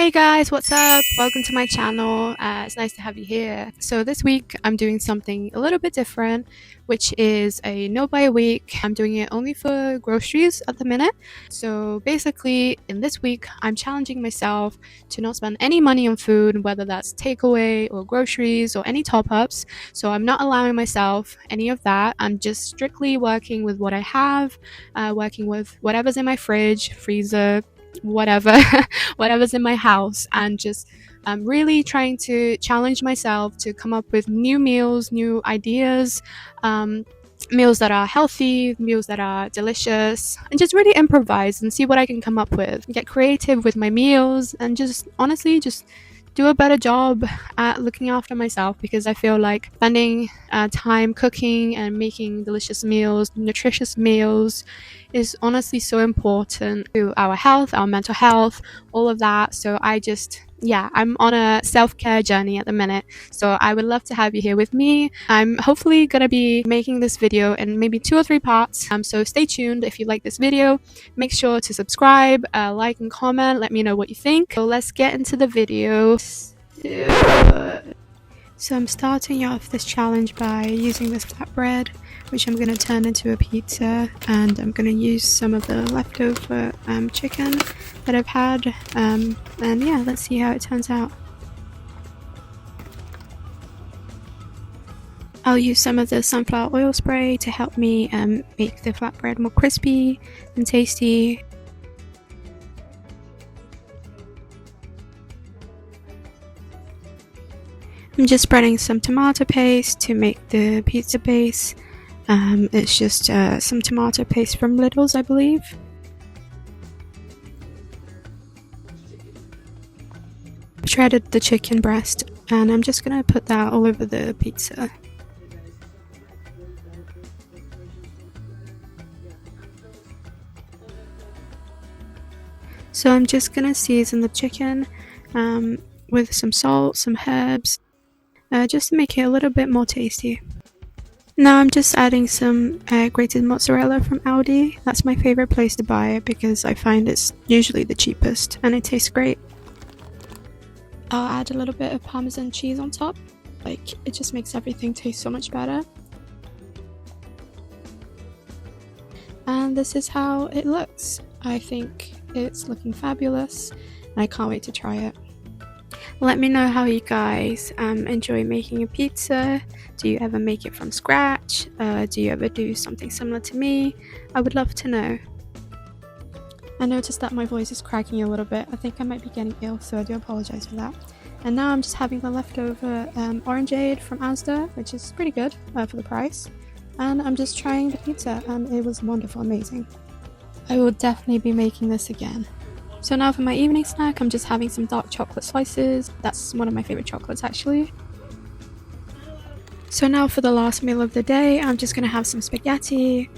Hey guys, what's up? Welcome to my channel. It's nice to have you here. So this week I'm doing something a little bit different, which is a no buy week. I'm doing it only for groceries at the minute. So basically in this week I'm challenging myself to not spend any money on food, whether that's takeaway or groceries or any top-ups. So I'm not allowing myself any of that. I'm just strictly working with what I have, working with whatever's in my fridge, freezer, whatever whatever's in my house, and just really trying to challenge myself to come up with new meals, new ideas, meals that are healthy, meals that are delicious, and just really improvise and see what I can come up with. Get creative with my meals and just honestly just do a better job at looking after myself, because I feel like spending time cooking and making delicious meals, nutritious meals, is honestly so important to our health, our mental health, all of that. So I'm on a self-care journey at the minute. So I would love to have you here with me. I'm hopefully gonna be making this video in maybe 2 or 3 parts. So stay tuned. If you like this video, make sure to subscribe, like and comment. Let me know what you think. So let's get into the video. So I'm starting off this challenge by using this flatbread, which I'm going to turn into a pizza, and I'm going to use some of the leftover chicken that I've had, and yeah, let's see how it turns out. I'll use some of the sunflower oil spray to help me make the flatbread more crispy and tasty. I'm just spreading some tomato paste to make the pizza base. It's just some tomato paste from Lidl's, I believe. Shredded the chicken breast, and I'm just gonna put that all over the pizza. So I'm just gonna season the chicken with some salt, some herbs, just to make it a little bit more tasty. Now I'm just adding some grated mozzarella from Aldi. That's my favorite place to buy it because I find it's usually the cheapest and it tastes great. I'll add a little bit of Parmesan cheese on top. It just makes everything taste so much better. And this is how it looks. I think it's looking fabulous and I can't wait to try it. Let me know how you guys enjoy making a pizza. Do you ever make it from scratch? Do you ever do something similar to me? I would love to know. I noticed that my voice is cracking a little bit. I think I might be getting ill, so I do apologize for that. And now I'm just having the leftover orangeade from Asda, which is pretty good for the price. And I'm just trying the pizza, and it was wonderful, amazing. I will definitely be making this again. So now for my evening snack, I'm just having some dark chocolate slices. That's one of my favorite chocolates, actually. So now for the last meal of the day, I'm just gonna have some spaghetti,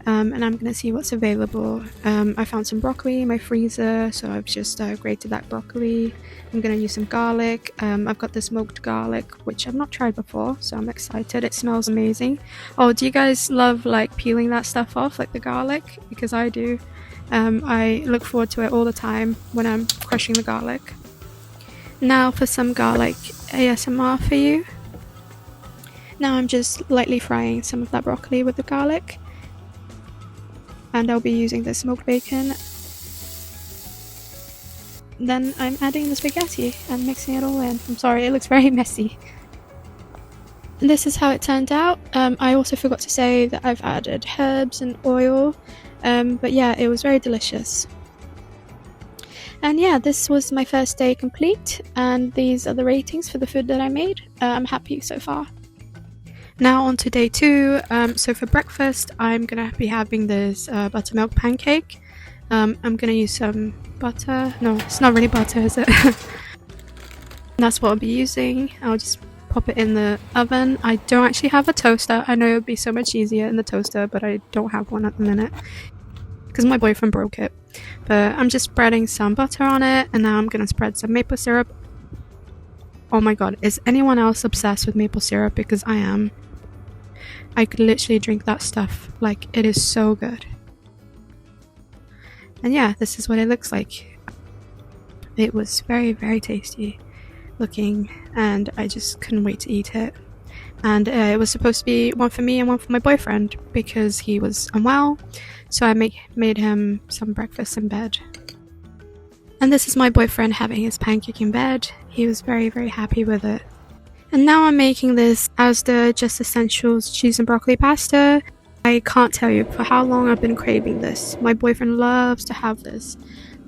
and I'm gonna see what's available. I found some broccoli in my freezer, so I've just grated that broccoli. I'm gonna use some garlic. I've got the smoked garlic, which I've not tried before, so I'm excited. It smells amazing. Oh, do you guys love peeling that stuff off, like the garlic? Because I do. I look forward to it all the time when I'm crushing the garlic. Now for some garlic ASMR for you. Now I'm just lightly frying some of that broccoli with the garlic. And I'll be using the smoked bacon. Then I'm adding the spaghetti and mixing it all in. I'm sorry, it looks very messy. And this is how it turned out. I also forgot to say that I've added herbs and oil. But yeah, it was very delicious. And yeah, this was my first day complete, and these are the ratings for the food that I made. I'm happy so far. Now on to day 2. So for breakfast, I'm gonna be having this buttermilk pancake. I'm gonna use some butter. No, it's not really butter, is it? That's what I'll be using. I'll just pop it in the oven. I don't actually have a toaster. I know it would be so much easier in the toaster, but I don't have one at the minute because my boyfriend broke it. But I'm just spreading some butter on it, and now I'm gonna spread some maple syrup. Oh my god, is anyone else obsessed with maple syrup? Because I am. I could literally drink that stuff. It is so good. And yeah, this is what it looks like. It was very, very tasty looking, and I just couldn't wait to eat it. And it was supposed to be one for me and one for my boyfriend because he was unwell, so I made him some breakfast in bed. And this is my boyfriend having his pancake in bed. He was very, very happy with it. And now I'm making this Asda Just Essentials cheese and broccoli pasta. I can't tell you for how long I've been craving this. My boyfriend loves to have this.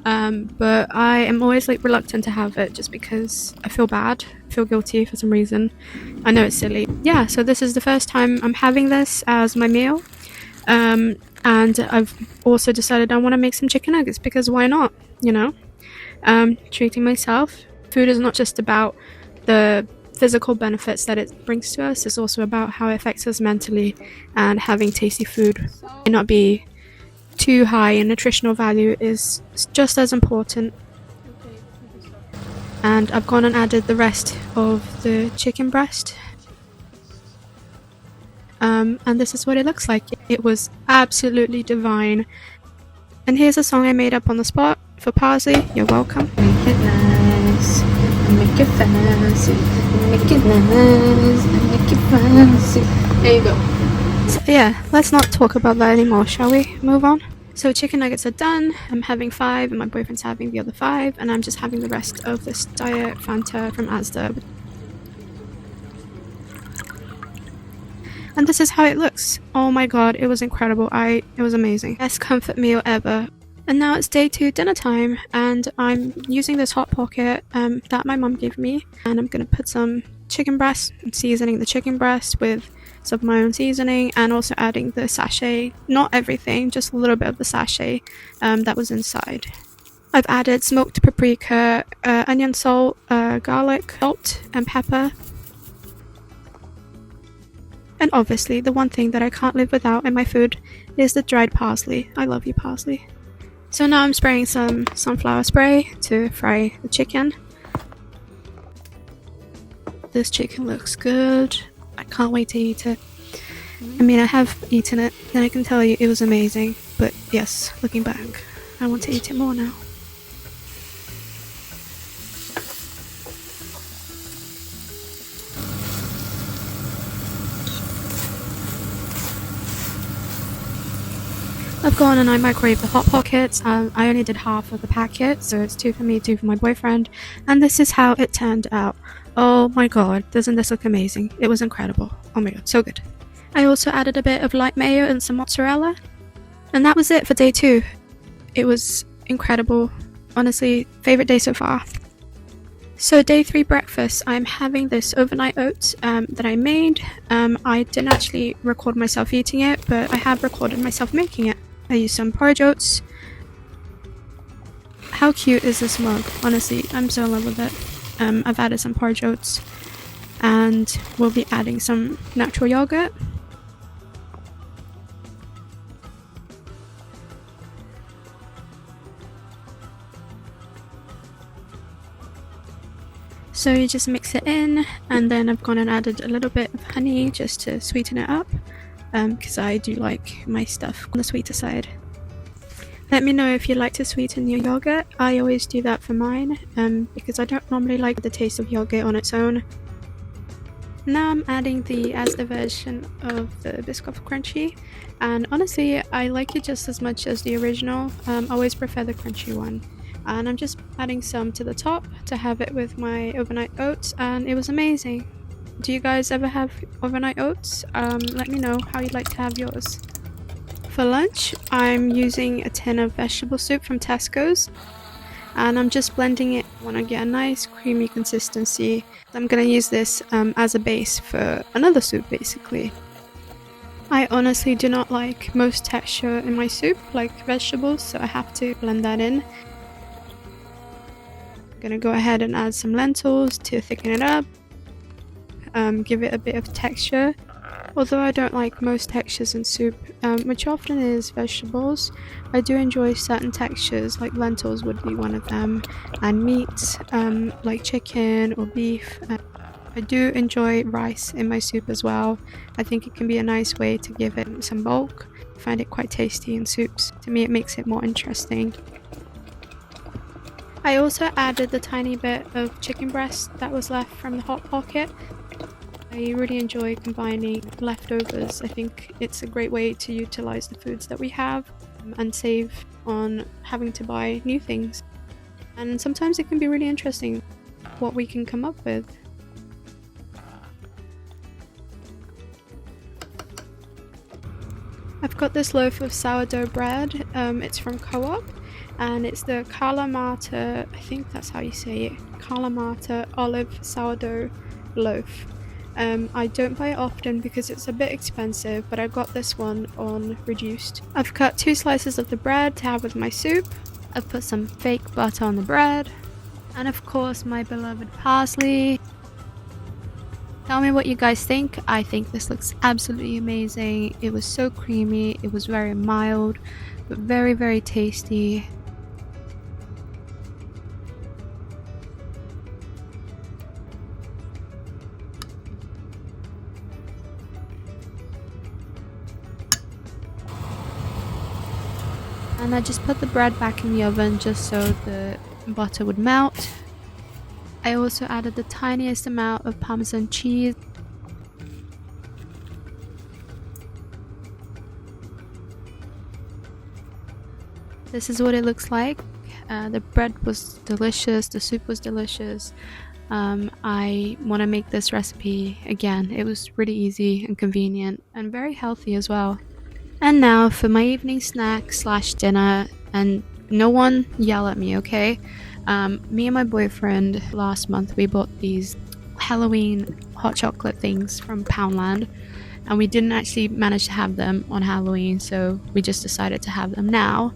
But I am always like reluctant to have it just because I feel bad, I feel guilty for some reason. I know it's silly. Yeah, so this is the first time I'm having this as my meal. And I've also decided I want to make some chicken nuggets because why not, you know? Treating myself. Food is not just about the physical benefits that it brings to us, it's also about how it affects us mentally, and having tasty food may not be too high in nutritional value is just as important. And I've gone and added the rest of the chicken breast. And this is what it looks like. It was absolutely divine. And here's a song I made up on the spot for Parsley. You're welcome. Make it nice, make it fancy, make it nice, make it fancy. There you go. So yeah, let's not talk about that anymore, shall we? Move on. So chicken nuggets are done. I'm having 5 and my boyfriend's having the other 5, and I'm just having the rest of this Diet Fanta from Asda. And this is how it looks. Oh my god, it was incredible. It was amazing. Best comfort meal ever. And now it's day 2 dinner time, and I'm using this hot pocket that my mum gave me, and I'm gonna put some chicken breast, seasoning the chicken breast with some of my own seasoning, and also adding the sachet, not everything, just a little bit of the sachet that was inside. I've added smoked paprika, onion, salt, garlic, salt and pepper. And obviously the one thing that I can't live without in my food is the dried parsley. I love you, parsley. So now I'm spraying some sunflower spray to fry the chicken. This chicken looks good. I can't wait to eat it. I mean, I have eaten it, and I can tell you it was amazing. But yes, looking back, I want to eat it more now. I've gone and I microwaved the Hot Pockets. I only did half of the packet, so it's 2 for me, 2 for my boyfriend. And this is how it turned out. Oh my god, doesn't this look amazing? It was incredible. Oh my god, so good. I also added a bit of light mayo and some mozzarella. And that was it for day 2. It was incredible. Honestly, favorite day so far. So day 3 breakfast, I'm having this overnight oats that I made. I didn't actually record myself eating it, but I have recorded myself making it. I used some porridge oats. How cute is this mug? Honestly, I'm so in love with it. I've added some porridge oats, and we'll be adding some natural yogurt. So you just mix it in, and then I've gone and added a little bit of honey just to sweeten it up, because I do like my stuff on the sweeter side. Let me know if you like to sweeten your yogurt. I always do that for mine, because I don't normally like the taste of yogurt on its own. Now I'm adding the Asda version of the Biscoff Crunchy, and honestly I like it just as much as the original. I always prefer the crunchy one. And I'm just adding some to the top to have it with my overnight oats, and it was amazing. Do you guys ever have overnight oats? Let me know how you'd like to have yours. For lunch, I'm using a tin of vegetable soup from Tesco's, and I'm just blending it. I want to get a nice creamy consistency. I'm going to use this as a base for another soup basically. I honestly do not like most texture in my soup, like vegetables, so I have to blend that in. Gonna go ahead and add some lentils to thicken it up, give it a bit of texture. Although I don't like most textures in soup, which often is vegetables, I do enjoy certain textures, like lentils would be one of them, and meats like chicken or beef. I do enjoy rice in my soup as well. I think it can be a nice way to give it some bulk. I find it quite tasty in soups. To me, it makes it more interesting. I also added the tiny bit of chicken breast that was left from the Hot Pocket. I really enjoy combining leftovers. I think it's a great way to utilize the foods that we have and save on having to buy new things. And sometimes it can be really interesting what we can come up with. I've got this loaf of sourdough bread. It's from Co-op, and it's the Kalamata, I think that's how you say it, Kalamata olive sourdough loaf. I don't buy it often because it's a bit expensive, but I got this one on reduced. I've cut 2 slices of the bread to have with my soup. I've put some fake butter on the bread, and of course my beloved parsley. Tell me what you guys think. I think this looks absolutely amazing. It was so creamy, it was very mild, but very, very tasty. And I just put the bread back in the oven just so the butter would melt. I also added the tiniest amount of Parmesan cheese. This is what it looks like. The bread was delicious, the soup was delicious. I want to make this recipe again. It was really easy and convenient and very healthy as well. And now for my evening snack / dinner, and no one yell at me, okay? Me and my boyfriend last month we bought these Halloween hot chocolate things from Poundland, and we didn't actually manage to have them on Halloween, so we just decided to have them now.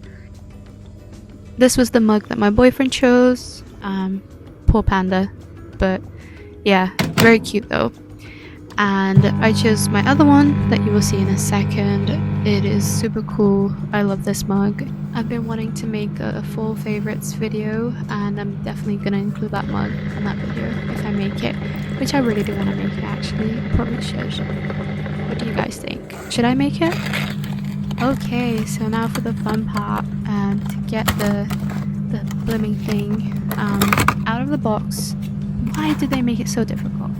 This was the mug that my boyfriend chose. Poor panda, but yeah, very cute though. And I chose my other one that you will see in a second. It is super cool. I love this mug. I've been wanting to make a full favorites video, and I'm definitely gonna include that mug in that video if I make it, which I really do want to make it actually. I probably should. What do you guys think? Should I make it? Okay, so now for the fun part, to get the blooming thing out of the box. Why did they make it so difficult?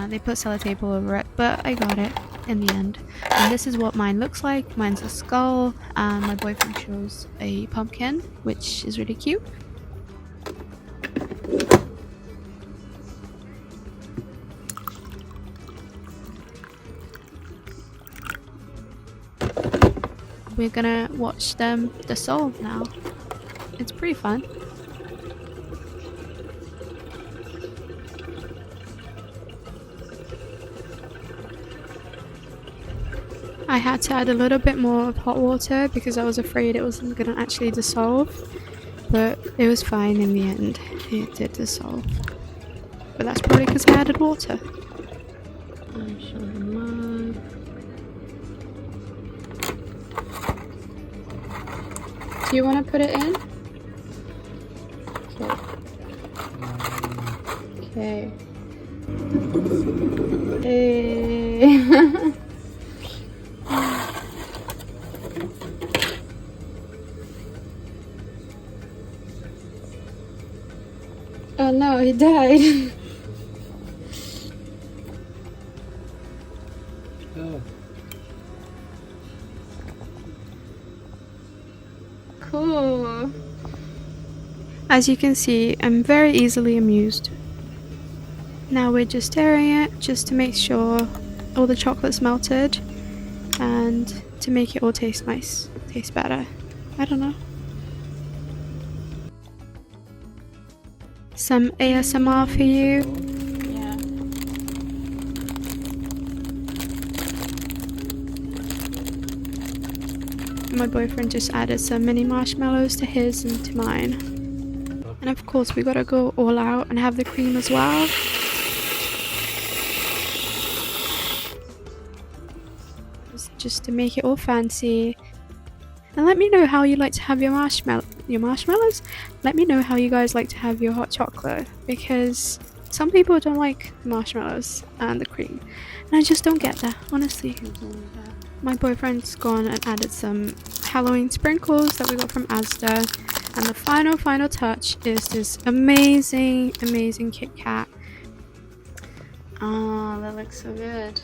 They put sellotape all over it, but I got it in the end. And this is what mine looks like. Mine's a skull, and my boyfriend chose a pumpkin, which is really cute. We're gonna watch them dissolve now. It's pretty fun. I had to add a little bit more of hot water because I was afraid it wasn't gonna actually dissolve, but it was fine in the end. It did dissolve, but that's probably because I added water. I'm sure the mug. Do you want to put it in? Okay. Hey. Oh no, he died. Oh. Cool. As you can see, I'm very easily amused. Now we're just stirring it just to make sure all the chocolate's melted and to make it all taste nice, taste better. I don't know. Some ASMR for you. Yeah. My boyfriend just added some mini marshmallows to his and to mine. And of course we gotta go all out and have the cream as well. Just to make it all fancy. And let me know how you like to have your marshmallows. Let me know how you guys like to have your hot chocolate, because some people don't like the marshmallows and the cream, and I just don't get that, honestly. My boyfriend's gone and added some Halloween sprinkles that we got from Asda. And the final touch is this amazing Kit Kat. Oh, that looks so good.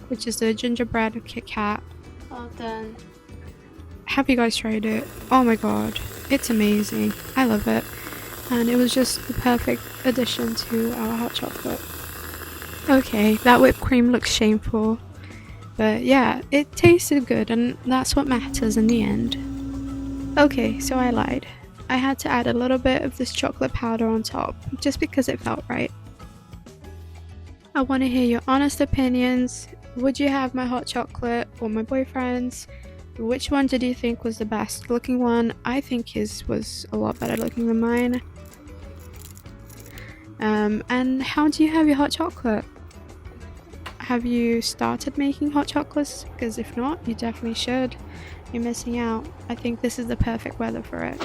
Which is the gingerbread Kit Kat. Well done. Have you guys tried it? Oh my god, it's amazing. I love it. And it was just the perfect addition to our hot chocolate. Okay, that whipped cream looks shameful. But yeah, it tasted good and that's what matters in the end. Okay, so I lied. I had to add a little bit of this chocolate powder on top, just because it felt right. I want to hear your honest opinions. Would you have my hot chocolate or my boyfriend's? Which one did you think was the best looking one? I think his was a lot better looking than mine. And how do you have your hot chocolate? Have you started making hot chocolates? Because if not, you definitely should. You're missing out. I think this is the perfect weather for it.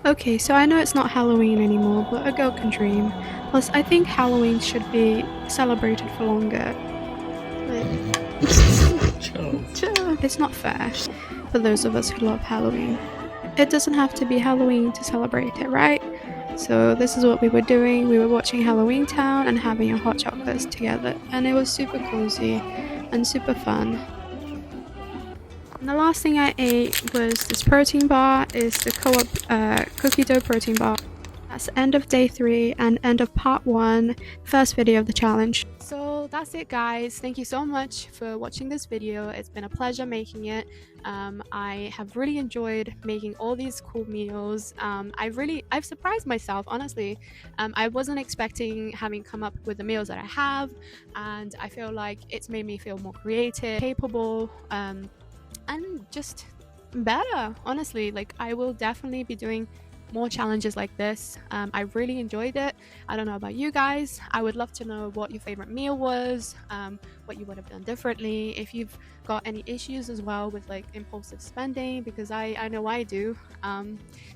Okay, so I know it's not Halloween anymore, but a girl can dream. Plus, I think Halloween should be celebrated for longer. It's not fair for those of us who love Halloween. It doesn't have to be Halloween to celebrate it, right? So this is what we were doing. We were watching Halloween Town and having our hot chocolates together, and it was super cozy and super fun. And the last thing I ate was this protein bar. It's the Co-op cookie dough protein bar. That's the end of day 3 and end of part 1, first video of the challenge. So that's it, guys. Thank you so much for watching this video. It's been a pleasure making it. I have really enjoyed making all these cool meals. I've surprised myself, honestly. I wasn't expecting having come up with the meals that I have, and I feel like it's made me feel more creative, capable, and just better, honestly. Like, I will definitely be doing more challenges like this. I really enjoyed it. I don't know about you guys. I would love to know what your favorite meal was, what you would have done differently, if you've got any issues as well with like impulsive spending, because I know I do.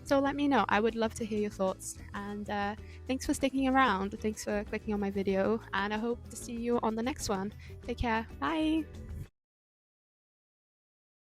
So let me know. I would love to hear your thoughts, and thanks for sticking around. Thanks for clicking on my video, and I hope to see you on the next one. Take care. Bye.